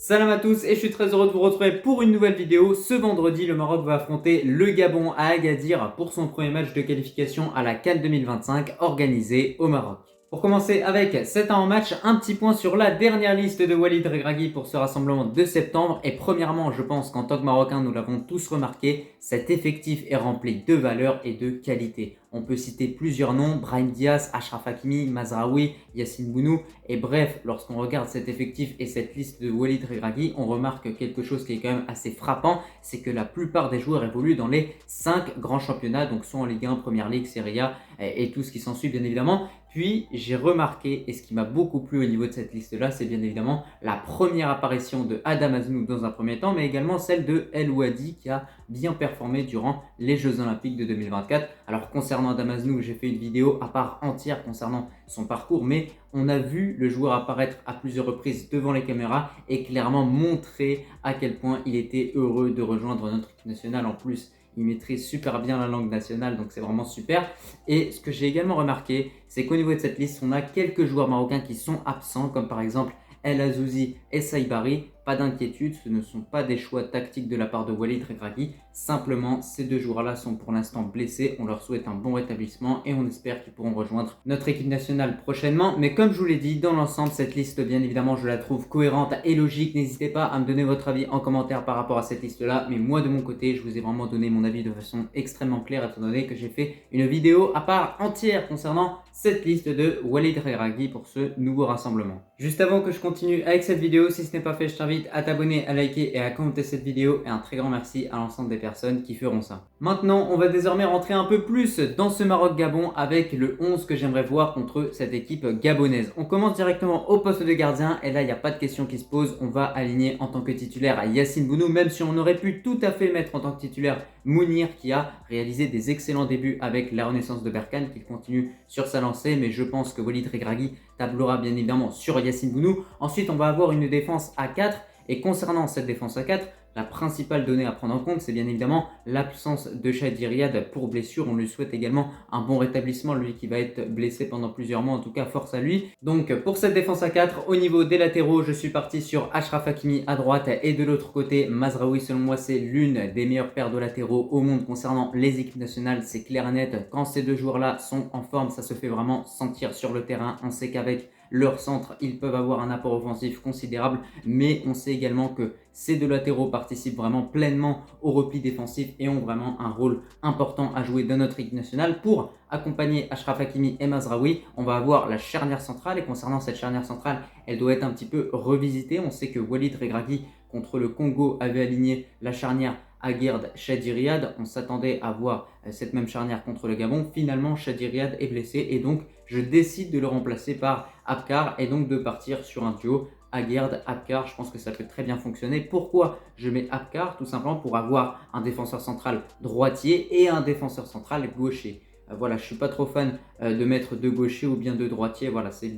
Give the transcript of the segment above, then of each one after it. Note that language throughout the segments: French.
Salam à tous et je suis très heureux de vous retrouver pour une nouvelle vidéo. Ce vendredi, le Maroc va affronter le Gabon à Agadir pour son premier match de qualification à la CAN 2025 organisé au Maroc. Pour commencer avec cet avant-match, un petit point sur la dernière liste de Walid Regragui pour ce rassemblement de septembre. Et premièrement, je pense qu'en tant que Marocains, nous l'avons tous remarqué, cet effectif est rempli de valeur et de qualité. On peut citer plusieurs noms, Brahim Diaz, Achraf Hakimi, Mazraoui, Yassine Bounou. Et bref, lorsqu'on regarde cet effectif et cette liste de Walid Regragui, on remarque quelque chose qui est quand même assez frappant, c'est que la plupart des joueurs évoluent dans les 5 grands championnats, donc soit en Ligue 1, Première Ligue, Serie A et tout ce qui s'ensuit bien évidemment. Puis j'ai remarqué, et ce qui m'a beaucoup plu au niveau de cette liste-là, c'est bien évidemment la première apparition de Adam Azmoun dans un premier temps, mais également celle de El Ouadi qui a bien performé durant les Jeux Olympiques de 2024. Alors concernant Adam Azmoun, j'ai fait une vidéo à part entière concernant son parcours, mais on a vu le joueur apparaître à plusieurs reprises devant les caméras et clairement montrer à quel point il était heureux de rejoindre notre équipe nationale. En plus, il maîtrise super bien la langue nationale, donc c'est vraiment super. Et ce que j'ai également remarqué, c'est qu'au niveau de cette liste, on a quelques joueurs marocains qui sont absents, comme par exemple El Azouzi et Saïbari. Pas d'inquiétude, ce ne sont pas des choix tactiques de la part de Walid Regragui. Simplement, ces deux joueurs-là sont pour l'instant blessés. On leur souhaite un bon rétablissement et on espère qu'ils pourront rejoindre notre équipe nationale prochainement. Mais comme je vous l'ai dit, dans l'ensemble, cette liste, bien évidemment, je la trouve cohérente et logique. N'hésitez pas à me donner votre avis en commentaire par rapport à cette liste-là. Mais moi, de mon côté, je vous ai vraiment donné mon avis de façon extrêmement claire, étant donné que j'ai fait une vidéo à part entière concernant cette liste de Walid Regragui pour ce nouveau rassemblement. Juste avant que je continue avec cette vidéo, si ce n'est pas fait, je t'invite à t'abonner, à liker et à commenter cette vidéo, et un très grand merci à l'ensemble des personnes qui feront ça. Maintenant, on va désormais rentrer un peu plus dans ce Maroc-Gabon avec le 11 que j'aimerais voir contre cette équipe gabonaise. On commence directement au poste de gardien et là, il n'y a pas de question qui se pose. On va aligner en tant que titulaire à Yassine Bounou, même si on aurait pu tout à fait mettre en tant que titulaire Mounir qui a réalisé des excellents débuts avec la Renaissance de Berkane, qui continue sur sa lancée, mais je pense que Walid Regragui tablera bien évidemment sur Yassine Bounou. Ensuite, on va avoir une défense à 4. Et concernant cette défense à 4, la principale donnée à prendre en compte, c'est bien évidemment l'absence de Chadi Riyad pour blessure. On lui souhaite également un bon rétablissement, lui qui va être blessé pendant plusieurs mois, en tout cas force à lui. Donc pour cette défense à 4, au niveau des latéraux, je suis parti sur Achraf Hakimi à droite et de l'autre côté, Mazraoui. Selon moi, c'est l'une des meilleures paires de latéraux au monde concernant les équipes nationales. C'est clair et net, quand ces deux joueurs-là sont en forme, ça se fait vraiment sentir sur le terrain. On sait qu'avec leur centre, ils peuvent avoir un apport offensif considérable, mais on sait également que ces deux latéraux participent vraiment pleinement au repli défensif et ont vraiment un rôle important à jouer dans notre équipe nationale. Pour accompagner Achraf Hakimi et Mazraoui, on va avoir la charnière centrale, et concernant cette charnière centrale, elle doit être un petit peu revisitée. On sait que Walid Regragui contre le Congo avait aligné la charnière Aguerd, Chadi Riyad. On s'attendait à voir cette même charnière contre le Gabon. Finalement, Chadi Riyad est blessé et donc je décide de le remplacer par Abkar et donc de partir sur un duo Aguerd-Abkar. Je pense que ça peut très bien fonctionner. Pourquoi je mets Abkar? Tout simplement pour avoir un défenseur central droitier et un défenseur central gaucher. Voilà, je suis pas trop fan de mettre deux gauchers ou bien deux droitiers. Voilà, c'est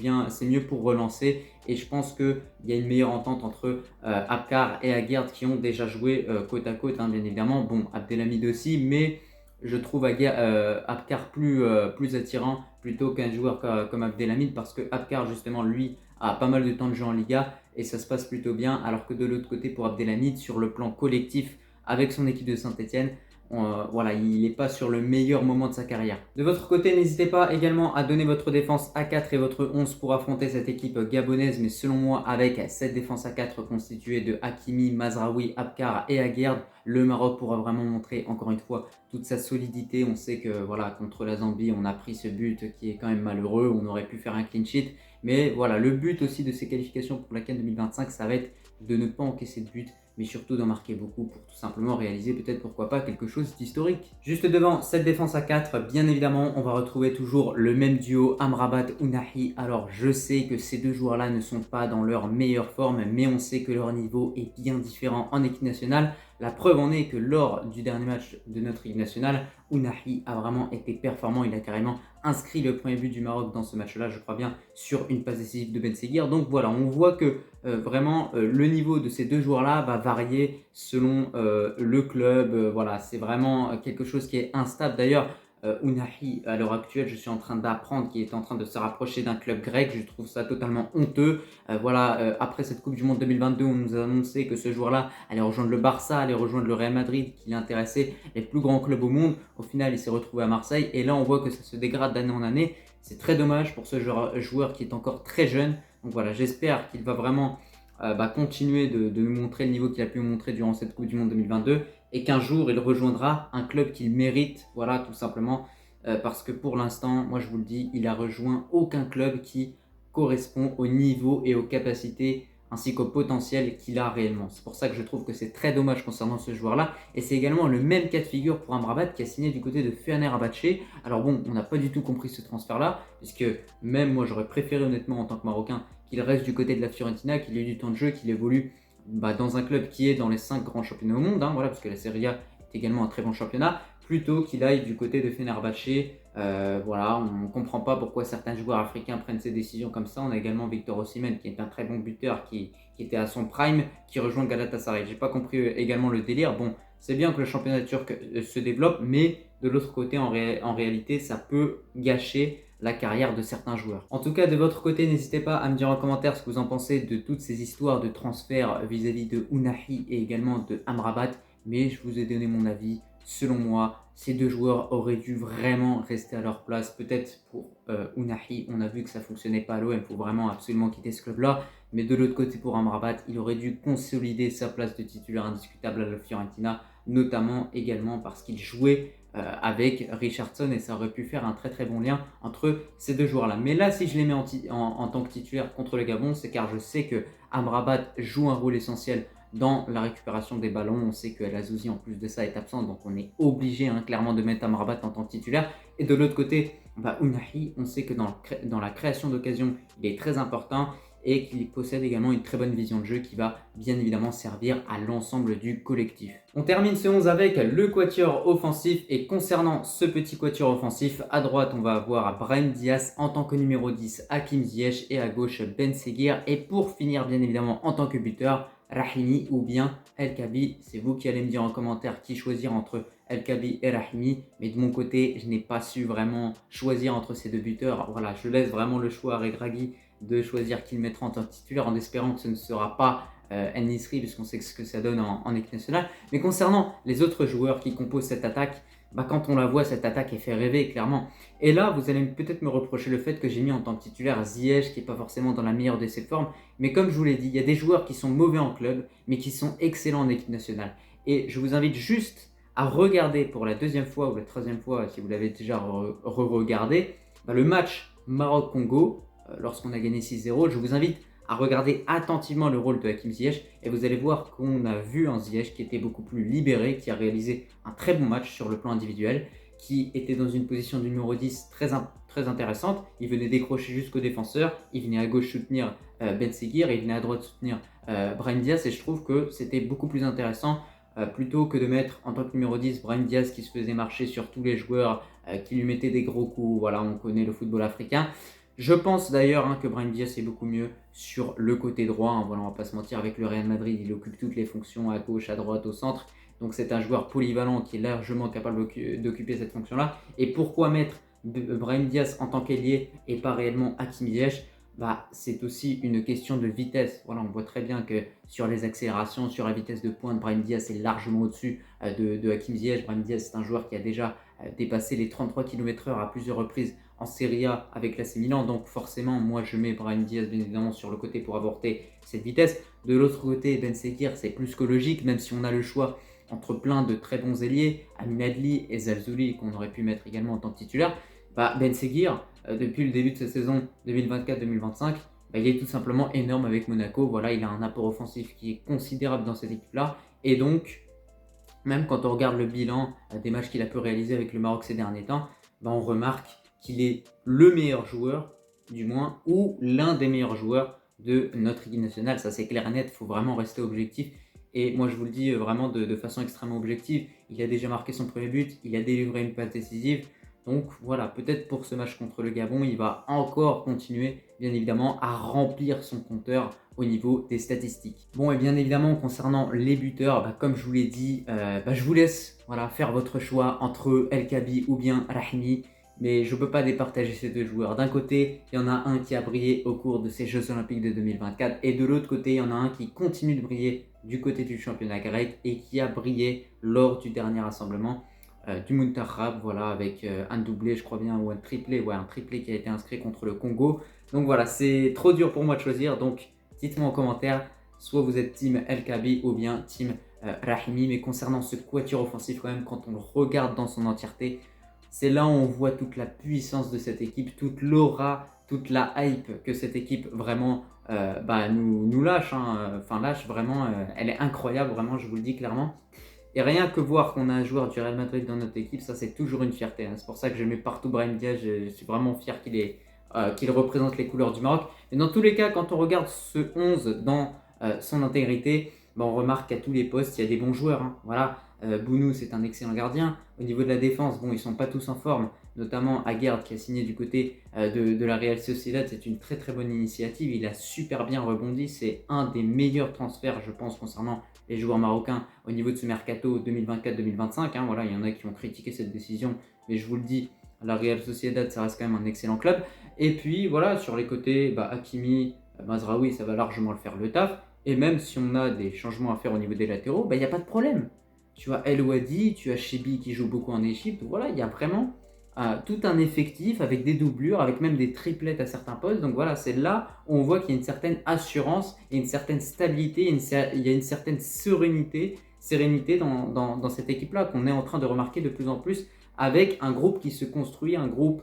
mieux pour relancer. Et je pense qu'il y a une meilleure entente entre Abkar et Aguerd qui ont déjà joué côte à côte, hein, bien évidemment. Bon, Abdelhamid aussi, mais je trouve Abkar plus attirant plutôt qu'un joueur comme Abdelhamid, parce que Abkar, justement, lui, a pas mal de temps de jeu en Liga et ça se passe plutôt bien. Alors que de l'autre côté, pour Abdelhamid, sur le plan collectif, avec son équipe de Saint-Etienne, voilà, il n'est pas sur le meilleur moment de sa carrière. De votre côté, n'hésitez pas également à donner votre défense à 4 et votre 11 pour affronter cette équipe gabonaise, mais selon moi, avec cette défense à 4 constituée de Hakimi, Mazraoui, Abkar et Aguerd, le Maroc pourra vraiment montrer encore une fois toute sa solidité. On sait que voilà, contre la Zambie, on a pris ce but qui est quand même malheureux. On aurait pu faire un clean sheet, mais voilà, le but aussi de ces qualifications pour la CAN 2025, ça va être de ne pas encaisser de but, mais surtout d'en marquer beaucoup pour tout simplement réaliser peut-être pourquoi pas quelque chose d'historique. Juste devant cette défense à 4, bien évidemment, on va retrouver toujours le même duo Amrabat-Ounahi. Alors je sais que ces deux joueurs-là ne sont pas dans leur meilleure forme, mais on sait que leur niveau est bien différent en équipe nationale. La preuve en est que lors du dernier match de notre équipe nationale, Ounahi a vraiment été performant. Il a carrément inscrit le premier but du Maroc dans ce match-là, je crois bien, sur une passe décisive de Ben Seguir. Donc voilà, on voit que vraiment le niveau de ces deux joueurs-là va varier selon le club. Voilà, c'est vraiment quelque chose qui est instable. D'ailleurs, Ounahi, à l'heure actuelle, je suis en train d'apprendre qu'il est en train de se rapprocher d'un club grec. Je trouve ça totalement honteux. Après cette Coupe du Monde 2022, on nous a annoncé que ce joueur-là allait rejoindre le Barça, allait rejoindre le Real Madrid, qu'il intéressait les plus grands clubs au monde. Au final, il s'est retrouvé à Marseille et là, on voit que ça se dégrade d'année en année. C'est très dommage pour ce joueur qui est encore très jeune. Donc voilà, j'espère qu'il va vraiment continuer de nous montrer le niveau qu'il a pu montrer durant cette Coupe du Monde 2022 et qu'un jour il rejoindra un club qu'il mérite, voilà, tout simplement. Parce que pour l'instant, moi je vous le dis, il a rejoint aucun club qui correspond au niveau et aux capacités ainsi qu'au potentiel qu'il a réellement. C'est pour ça que je trouve que c'est très dommage concernant ce joueur-là. Et c'est également le même cas de figure pour Amrabat qui a signé du côté de Fenerbahçe. Alors bon, on n'a pas du tout compris ce transfert-là, puisque même moi j'aurais préféré honnêtement en tant que Marocain qu'il reste du côté de la Fiorentina, qu'il ait du temps de jeu, qu'il évolue dans un club qui est dans les 5 grands championnats au monde, voilà, parce que la Serie A est également un très bon championnat, plutôt qu'il aille du côté de Fenerbahçe. Voilà, on ne comprend pas pourquoi certains joueurs africains prennent ces décisions comme ça. On a également Victor Osimhen qui est un très bon buteur, qui était à son prime, qui rejoint Galatasaray. J'ai pas compris également le délire. Bon, c'est bien que le championnat turc se développe, mais de l'autre côté, en réalité, ça peut gâcher la carrière de certains joueurs. En tout cas, de votre côté, n'hésitez pas à me dire en commentaire ce que vous en pensez de toutes ces histoires de transfert vis-à-vis de Ounahi et également de Amrabat. Mais je vous ai donné mon avis. Selon moi, ces deux joueurs auraient dû vraiment rester à leur place. Peut-être pour Ounahi, on a vu que ça ne fonctionnait pas à l'OM, il faut vraiment absolument quitter ce club-là. Mais de l'autre côté, pour Amrabat, il aurait dû consolider sa place de titulaire indiscutable à la Fiorentina, notamment également parce qu'il jouait avec Richarlison et ça aurait pu faire un très très bon lien entre ces deux joueurs-là. Mais là, si je les mets en tant que titulaire contre le Gabon, c'est car je sais que Amrabat joue un rôle essentiel dans la récupération des ballons. On sait que El Azouzi en plus de ça est absent, donc on est obligé clairement de mettre Amrabat en tant que titulaire. Et de l'autre côté, Ounahi, on sait que dans la création d'occasion, il est très important et qu'il possède également une très bonne vision de jeu qui va bien évidemment servir à l'ensemble du collectif. On termine ce 11 avec le quatuor offensif et concernant ce petit quatuor offensif, à droite on va avoir Brahim Diaz en tant que numéro 10, Hakim Ziyech et à gauche Ben Seguir et pour finir bien évidemment en tant que buteur, Rahimi ou bien El Kabi. C'est vous qui allez me dire en commentaire qui choisir entre El Kabi et Rahimi. Mais de mon côté, je n'ai pas su vraiment choisir entre ces deux buteurs. Voilà, je laisse vraiment le choix à Regragui de choisir qui le mettra en tant que titulaire en espérant que ce ne sera pas El Nisri puisqu'on sait ce que ça donne en équipe nationale. Mais concernant les autres joueurs qui composent cette attaque, quand on la voit, cette attaque, elle fait rêver, clairement. Et là, vous allez peut-être me reprocher le fait que j'ai mis en tant que titulaire Ziyech, qui n'est pas forcément dans la meilleure de ses formes. Mais comme je vous l'ai dit, il y a des joueurs qui sont mauvais en club, mais qui sont excellents en équipe nationale. Et je vous invite juste à regarder pour la deuxième fois ou la troisième fois, si vous l'avez déjà re-regardé, le match Maroc-Congo, lorsqu'on a gagné 6-0. Je vous invite à regarder attentivement le rôle de Hakim Ziyech et vous allez voir qu'on a vu un Ziyech qui était beaucoup plus libéré, qui a réalisé un très bon match sur le plan individuel, qui était dans une position de numéro 10 très intéressante. Il venait décrocher jusqu'au défenseur, il venait à gauche soutenir Ben Seguir et il venait à droite soutenir Brahim Diaz et je trouve que c'était beaucoup plus intéressant plutôt que de mettre en tant que numéro 10 Brahim Diaz qui se faisait marcher sur tous les joueurs, qui lui mettaient des gros coups. Voilà, on connaît le football africain. Je pense d'ailleurs que Brahim Diaz est beaucoup mieux sur le côté droit. Voilà, on va pas se mentir, avec le Real Madrid, il occupe toutes les fonctions à gauche, à droite, au centre. Donc c'est un joueur polyvalent qui est largement capable d'occuper cette fonction-là. Et pourquoi mettre Brahim Diaz en tant qu'ailier et pas réellement Hakim Ziyech? C'est aussi une question de vitesse. Voilà, on voit très bien que sur les accélérations, sur la vitesse de pointe, Brahim Diaz est largement au-dessus de Hakim Ziyech. Brahim Diaz, c'est un joueur qui a déjà dépassé les 33 km/h à plusieurs reprises en Serie A avec l'AC Milan. Donc forcément, moi je mets Brahim Diaz bien évidemment sur le côté pour apporter cette vitesse. De l'autre côté, Ben Seguir, c'est plus que logique, même si on a le choix entre plein de très bons ailiers, Amin Adli et Zalzouli, qu'on aurait pu mettre également en tant que titulaire. Ben Seguir, depuis le début de cette saison 2024-2025, il est tout simplement énorme avec Monaco. Voilà, il a un apport offensif qui est considérable dans cette équipe-là. Et donc, même quand on regarde le bilan des matchs qu'il a pu réaliser avec le Maroc ces derniers temps, on remarque qu'il est le meilleur joueur, du moins, ou l'un des meilleurs joueurs de notre équipe nationale. Ça, c'est clair et net, il faut vraiment rester objectif. Et moi, je vous le dis vraiment de façon extrêmement objective. Il a déjà marqué son premier but, il a délivré une passe décisive. Donc voilà, peut-être pour ce match contre le Gabon, il va encore continuer, bien évidemment, à remplir son compteur au niveau des statistiques. Bon, et bien évidemment, concernant les buteurs, comme je vous l'ai dit, je vous laisse voilà, faire votre choix entre El Kabi ou bien Rahimi. Mais je ne peux pas départager ces deux joueurs. D'un côté, il y en a un qui a brillé au cours de ces Jeux Olympiques de 2024. Et de l'autre côté, il y en a un qui continue de briller du côté du championnat grec et qui a brillé lors du dernier rassemblement du Muntakhab, voilà, avec un doublé, je crois bien, ou un triplé qui a été inscrit contre le Congo. Donc voilà, c'est trop dur pour moi de choisir. Donc dites-moi en commentaire, soit vous êtes team El Kabi ou bien team Rahimi. Mais concernant ce quatuor offensif, quand même, quand on le regarde dans son entièreté, c'est là où on voit toute la puissance de cette équipe, toute l'aura, toute la hype que cette équipe vraiment nous lâche. Enfin, lâche vraiment, elle est incroyable, vraiment, je vous le dis clairement. Et rien que voir qu'on a un joueur du Real Madrid dans notre équipe, ça c'est toujours une fierté. C'est pour ça que je mets partout Brahim Diaz. Je suis vraiment fier qu'il représente les couleurs du Maroc. Mais dans tous les cas, quand on regarde ce 11 dans son intégrité, on remarque qu'à tous les postes, il y a des bons joueurs. Voilà, Bounou, c'est un excellent gardien. Au niveau de la défense, ils ne sont pas tous en forme. Notamment Aguerd qui a signé du côté de la Real Sociedad. C'est une très très bonne initiative. Il a super bien rebondi. C'est un des meilleurs transferts, je pense, concernant les joueurs marocains au niveau de ce mercato 2024-2025. Voilà, il y en a qui ont critiqué cette décision, mais je vous le dis, la Real Sociedad, ça reste quand même un excellent club. Et puis voilà, sur les côtés, Hakimi, Mazraoui, ça va largement le faire le taf. Et même si on a des changements à faire au niveau des latéraux, il n'y a pas de problème. Tu as El Wadi, tu as Chebi qui joue beaucoup en Égypte. Voilà, il y a vraiment tout un effectif avec des doublures, avec même des triplettes à certains postes. Donc voilà, c'est là où on voit qu'il y a une certaine assurance, et une certaine stabilité, il y a une certaine sérénité dans cette équipe-là qu'on est en train de remarquer de plus en plus avec un groupe qui se construit, un groupe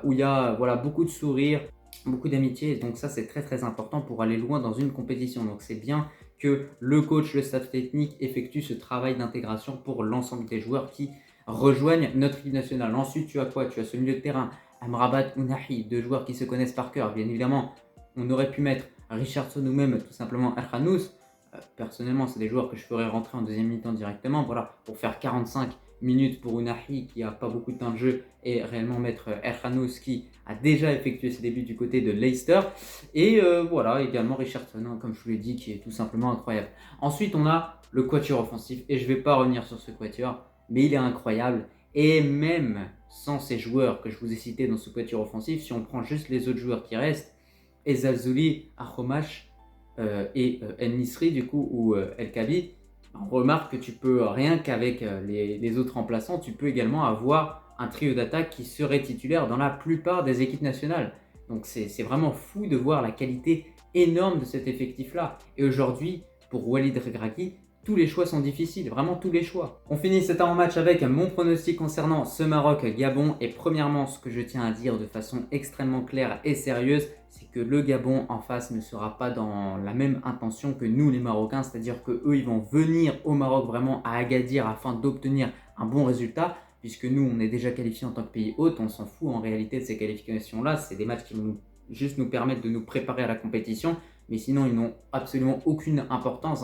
où il y a beaucoup de sourires, beaucoup d'amitié. Donc ça, c'est très très important pour aller loin dans une compétition. Donc c'est bien que le coach, le staff technique effectue ce travail d'intégration pour l'ensemble des joueurs qui rejoignent notre équipe nationale. Ensuite, tu as quoi? Tu as ce milieu de terrain, Amrabat ou Nahi, deux joueurs qui se connaissent par cœur. Bien évidemment, on aurait pu mettre Richardson ou même tout simplement Erhanous. Personnellement, c'est des joueurs que je ferais rentrer en deuxième mi-temps directement, voilà, pour faire 45 minutes pour Unahi qui n'a pas beaucoup de temps de jeu et réellement mettre Erhanous qui a déjà effectué ses débuts du côté de Leicester. Et voilà, également Richardson, comme je vous l'ai dit, qui est tout simplement incroyable. Ensuite, on a le quatuor offensif et je ne vais pas revenir sur ce quatuor, mais il est incroyable. Et même sans ces joueurs que je vous ai cités dans ce quatuor offensif, si on prend juste les autres joueurs qui restent, Ezalzouli, Achomash et El Nisri du coup, ou El Kabi, on remarque que tu peux, rien qu'avec les autres remplaçants, tu peux également avoir un trio d'attaque qui serait titulaire dans la plupart des équipes nationales. Donc c'est vraiment fou de voir la qualité énorme de cet effectif-là. Et aujourd'hui, pour Walid Regragui, tous les choix sont difficiles, vraiment tous les choix. On finit cet avant-match avec mon pronostic concernant ce Maroc-Gabon. Et premièrement, ce que je tiens à dire de façon extrêmement claire et sérieuse, c'est que le Gabon en face ne sera pas dans la même intention que nous les Marocains. C'est-à-dire qu'eux, ils vont venir au Maroc vraiment à Agadir afin d'obtenir un bon résultat. Puisque nous, on est déjà qualifiés en tant que pays hôte, on s'en fout en réalité de ces qualifications-là. C'est des matchs qui vont juste nous permettre de nous préparer à la compétition. Mais sinon, ils n'ont absolument aucune importance.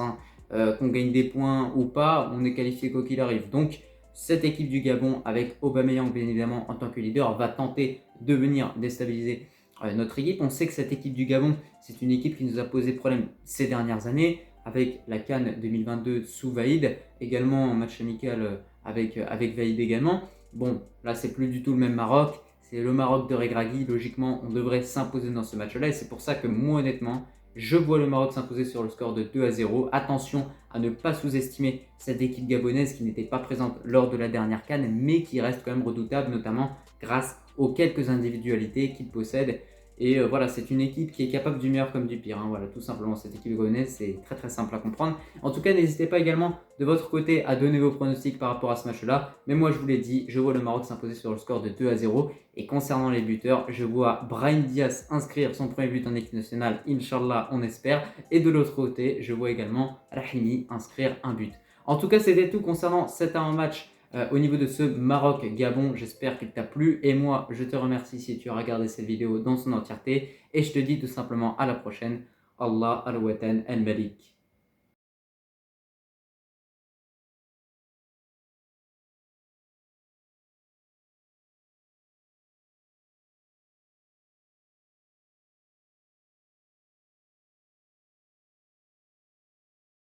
Qu'on gagne des points ou pas, on est qualifié quoi qu'il arrive. Donc cette équipe du Gabon, avec Aubameyang bien évidemment en tant que leader, va tenter de venir déstabiliser notre équipe. On sait que cette équipe du Gabon, c'est une équipe qui nous a posé problème ces dernières années, avec la CAN 2022 sous Vaïd, également en match amical avec Vaïd également. Bon, là c'est plus du tout le même Maroc, c'est le Maroc de Regragui. Logiquement, on devrait s'imposer dans ce match-là, et c'est pour ça que moi honnêtement, je vois le Maroc s'imposer sur le score de 2-0. Attention à ne pas sous-estimer cette équipe gabonaise qui n'était pas présente lors de la dernière CAN, mais qui reste quand même redoutable, notamment grâce aux quelques individualités qu'il possède. Et voilà, c'est une équipe qui est capable du meilleur comme du pire. Voilà, tout simplement, cette équipe gabonaise, c'est très très simple à comprendre. En tout cas, n'hésitez pas également de votre côté à donner vos pronostics par rapport à ce match-là. Mais moi, je vous l'ai dit, je vois le Maroc s'imposer sur le score de 2-0. Et concernant les buteurs, je vois Brahim Diaz inscrire son premier but en équipe nationale, Inch'Allah, on espère. Et de l'autre côté, je vois également Rahimi inscrire un but. En tout cas, c'était tout concernant cet avant-match au niveau de ce Maroc-Gabon. J'espère qu'il t'a plu. Et moi, je te remercie si tu as regardé cette vidéo dans son entièreté. Et je te dis tout simplement à la prochaine. Allah al-Watan al-Malik.